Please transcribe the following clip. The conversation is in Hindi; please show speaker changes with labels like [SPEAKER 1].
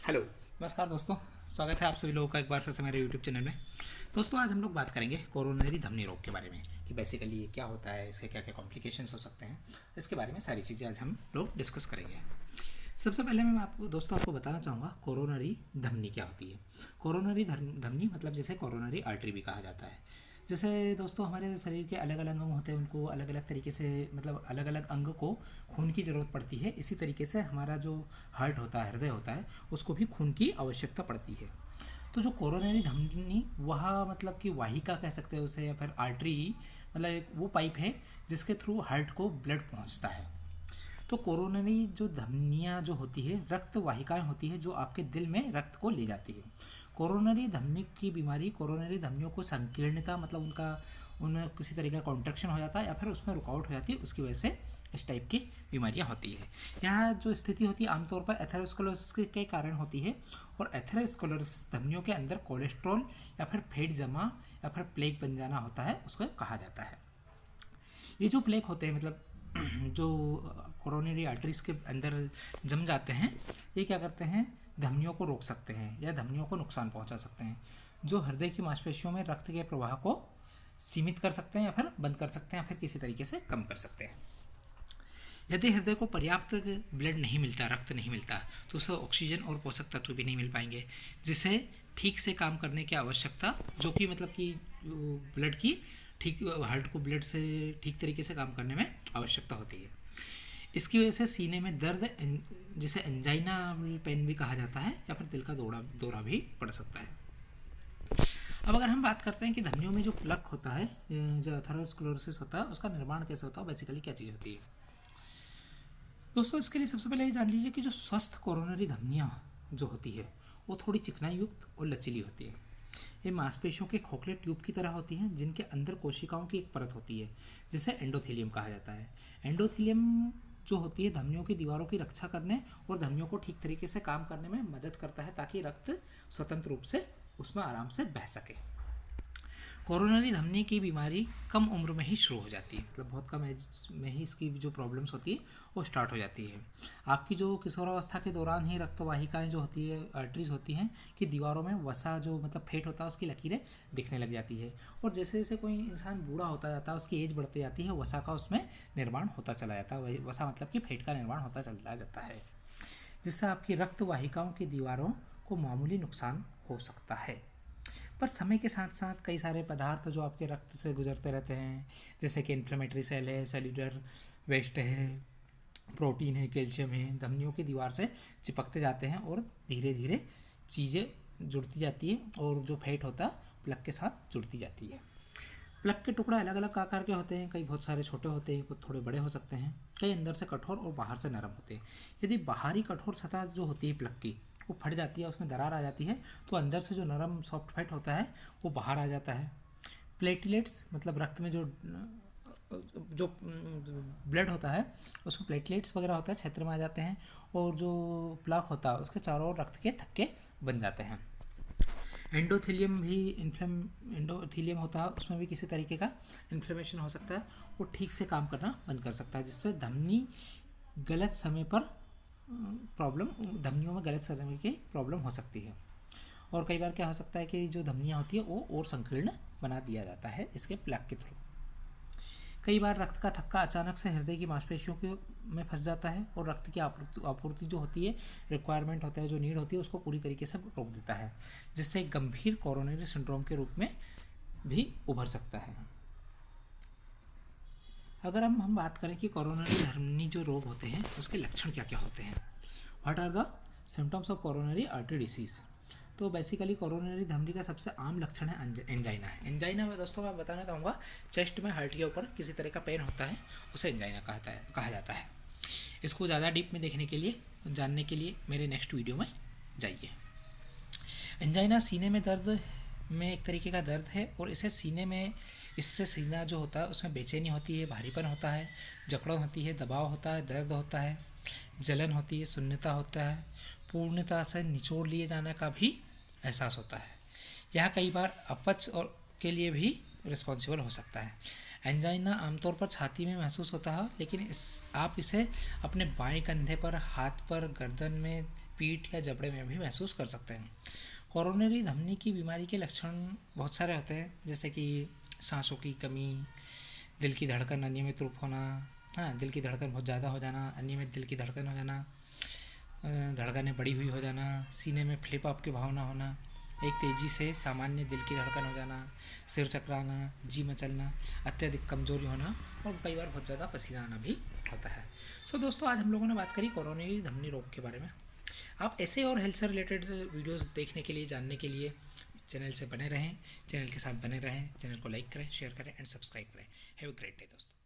[SPEAKER 1] हेलो, नमस्कार दोस्तों। स्वागत है आप सभी लोगों का एक बार फिर से मेरे यूट्यूब चैनल में। दोस्तों, आज हम लोग बात करेंगे कोरोनरी धमनी रोग के बारे में कि बेसिकली ये क्या होता है, इसके क्या क्या कॉम्प्लिकेशंस हो सकते हैं। इसके बारे में सारी चीज़ें आज हम लोग डिस्कस करेंगे। सबसे पहले मैं आपको बताना चाहूँगा कोरोनरी धमनी क्या होती है। कोरोनरी धमनी मतलब जैसे कोरोनरी आर्टरी भी कहा जाता है। जैसे दोस्तों, हमारे शरीर के अलग अलग अंग होते हैं, उनको अलग अलग तरीके से मतलब अलग अलग अंग को खून की ज़रूरत पड़ती है। इसी तरीके से हमारा जो हार्ट होता है, हृदय होता है, उसको भी खून की आवश्यकता पड़ती है। तो जो कोरोनरी धमनी वह मतलब कि वाहिका कह सकते हैं उसे, या फिर आर्टरी मतलब एक वो पाइप है जिसके थ्रू हार्ट को ब्लड पहुंचता है। तो कोरोनरी जो धमनियाँ जो होती है, रक्त वाहिकाएं होती है जो आपके दिल में रक्त को ले जाती है। कोरोनरी धमनी की बीमारी, कोरोनरी धमनियों को संकीर्णता मतलब उनमें किसी तरह का कॉन्ट्रैक्शन हो जाता है या फिर उसमें रुकावट हो जाती है, उसकी वजह से इस टाइप की बीमारियां होती है। यहाँ जो स्थिति होती है आमतौर पर एथेरोस्क्लेरोसिस के कारण होती है। और एथेरोस्क्लेरोसिस धमनियों के अंदर कोलेस्ट्रॉल या फिर फैट जमा या फिर प्लेक बन जाना होता है, उसको कहा जाता है। ये जो प्लेक होते हैं मतलब जो कोरोनरी आर्टरीज के अंदर जम जाते हैं, ये क्या करते हैं, धमनियों को रोक सकते हैं या धमनियों को नुकसान पहुंचा सकते हैं। जो हृदय की मांसपेशियों में रक्त के प्रवाह को सीमित कर सकते हैं या फिर बंद कर सकते हैं या फिर किसी तरीके से कम कर सकते हैं। यदि हृदय को पर्याप्त ब्लड नहीं मिलता, रक्त नहीं मिलता, तो उसे ऑक्सीजन और पोषक तत्व भी नहीं मिल पाएंगे, जिसे ठीक से काम करने की आवश्यकता, जो कि मतलब कि ब्लड की ठीक हार्ट को ब्लड से ठीक तरीके से काम करने में आवश्यकता होती है। इसकी वजह से सीने में दर्द, जिसे एंजाइना पेन भी कहा जाता है, या फिर दिल का दौरा भी पड़ सकता है। अब अगर हम बात करते हैं कि धमनियों में जो प्लक होता है, जो एथेरोस्क्लेरोसिस होता है, उसका निर्माण कैसे होता है, बेसिकली क्या चीज़ होती है। दोस्तों, इसके लिए सबसे पहले ये जान लीजिए कि जो स्वस्थ कोरोनरी धमनियाँ जो होती है वो थोड़ी चिकनाई युक्त और लचीली होती है। ये मांसपेशियों के खोखले ट्यूब की तरह होती हैं, जिनके अंदर कोशिकाओं की एक परत होती है जिसे एंडोथेलियम कहा जाता है। एंडोथेलियम जो होती है धमनियों की दीवारों की रक्षा करने और धमनियों को ठीक तरीके से काम करने में मदद करता है, ताकि रक्त स्वतंत्र रूप से उसमें आराम से बह सके। कोरोनरी धमनी की बीमारी कम उम्र में ही शुरू हो जाती है, मतलब बहुत कम एज में ही इसकी जो प्रॉब्लम्स होती है वो स्टार्ट हो जाती है। आपकी जो किशोरावस्था के दौरान ही रक्तवाहिकाएं जो होती है, आर्टरीज होती हैं, कि दीवारों में वसा जो मतलब फेट होता है उसकी लकीरें दिखने लग जाती है। और जैसे जैसे कोई इंसान बूढ़ा होता जाता है, उसकी एज बढ़ती जाती है, वसा का उसमें निर्माण होता चला जाता है। वसा मतलब कि फेट का निर्माण होता चलता जाता है, जिससे आपकी रक्तवाहिकाओं की दीवारों को मामूली नुकसान हो सकता है। पर समय के साथ साथ कई सारे पदार्थ जो आपके रक्त से गुजरते रहते हैं, जैसे कि इन्फ्लेमेटरी सेल है, सेल्यूलर वेस्ट है, प्रोटीन है, कैल्शियम है, धमनियों की दीवार से चिपकते जाते हैं और धीरे धीरे चीज़ें जुड़ती जाती है, और जो फैट होता है प्लक के साथ जुड़ती जाती है। प्लक के टुकड़े अलग अलग आकार के होते हैं, कई बहुत सारे छोटे होते हैं, कुछ थोड़े बड़े हो सकते हैं, कई अंदर से कठोर और बाहर से नरम होते हैं। यदि बाहरी कठोर सतह जो होती है प्लक की वो फट जाती है, उसमें दरार आ जाती है, तो अंदर से जो नरम सॉफ्ट फैट होता है वो बाहर आ जाता है। प्लेटलेट्स मतलब रक्त में जो ब्लड होता है उसमें प्लेटलेट्स वगैरह होता है, क्षेत्र में आ जाते हैं, और जो प्लक होता है उसके चारों ओर रक्त के थक्के बन जाते हैं। एंडोथेलियम भी एंडोथेलियम होता है, उसमें भी किसी तरीके का इन्फ्लेमेशन हो सकता है, वो ठीक से काम करना बंद कर सकता है, जिससे धमनी गलत समय पर धमनियों में गलत समय की प्रॉब्लम हो सकती है। और कई बार क्या हो सकता है कि जो धमनियाँ होती है वो और संकीर्ण बना दिया जाता है इसके प्लक के थ्रू। कई बार रक्त का थक्का अचानक से हृदय की मांसपेशियों के में फंस जाता है, और रक्त की आपूर्ति जो होती है, रिक्वायरमेंट होता है, जो नीड होती है, उसको पूरी तरीके से रोक देता है, जिससे एक गंभीर कोरोनरी सिंड्रोम के रूप में भी उभर सकता है। अगर हम बात करें कि कोरोनरी धमनी जो रोग होते हैं उसके लक्षण क्या क्या होते हैं, what are the symptoms of coronary artery disease. तो बेसिकली कोरोनरी धमनी का सबसे आम लक्षण है एंजाइना। एंजाइना में दोस्तों मैं बताना चाहूँगा, चेस्ट में हार्ट के ऊपर किसी तरह का पेन होता है, उसे एंजाइना कहा जाता है। इसको ज़्यादा डीप में देखने के लिए, जानने के लिए मेरे नेक्स्ट वीडियो में जाइए। एंजाइना सीने में दर्द में एक तरीके का दर्द है, और इससे सीना जो होता है उसमें बेचैनी होती है, भारीपन होता है, जकड़न होती है, दबाव होता है, दर्द होता है, जलन होती है, शून्यता होता है, पूर्णता से निचोड़ लिए जाने का भी एहसास होता है। यह कई बार अपच और के लिए भी रिस्पॉन्सिबल हो सकता है। एंजाइना आमतौर पर छाती में महसूस होता है, लेकिन आप इसे अपने बाएं कंधे पर, हाथ पर, गर्दन में, पीठ या जबड़े में भी महसूस कर सकते हैं। कोरोनरी धमनी की बीमारी के लक्षण बहुत सारे होते हैं, जैसे कि सांसों की कमी, दिल की धड़कन अनियमित रूप होना, हाँ दिल की धड़कन बहुत ज़्यादा हो जाना, अनियमित दिल की धड़कन हो जाना, धड़कनें बड़ी हुई हो जाना, सीने में फ्लिप अप की भावना होना, एक तेज़ी से सामान्य दिल की धड़कन हो जाना, सिर चकराना, जी मचलना, अत्यधिक कमजोरी होना और कई बार बहुत ज़्यादा पसीना आना भी होता है। सो दोस्तों, आज हम लोगों ने बात करी कोरोनरी धमनी रोग के बारे में। आप ऐसे और हेल्थ से रिलेटेड वीडियोस देखने के लिए, जानने के लिए चैनल से बने रहें, चैनल के साथ बने रहें, चैनल को लाइक करें, शेयर करें एंड सब्सक्राइब करें। हैव अ ग्रेट डे दोस्तों।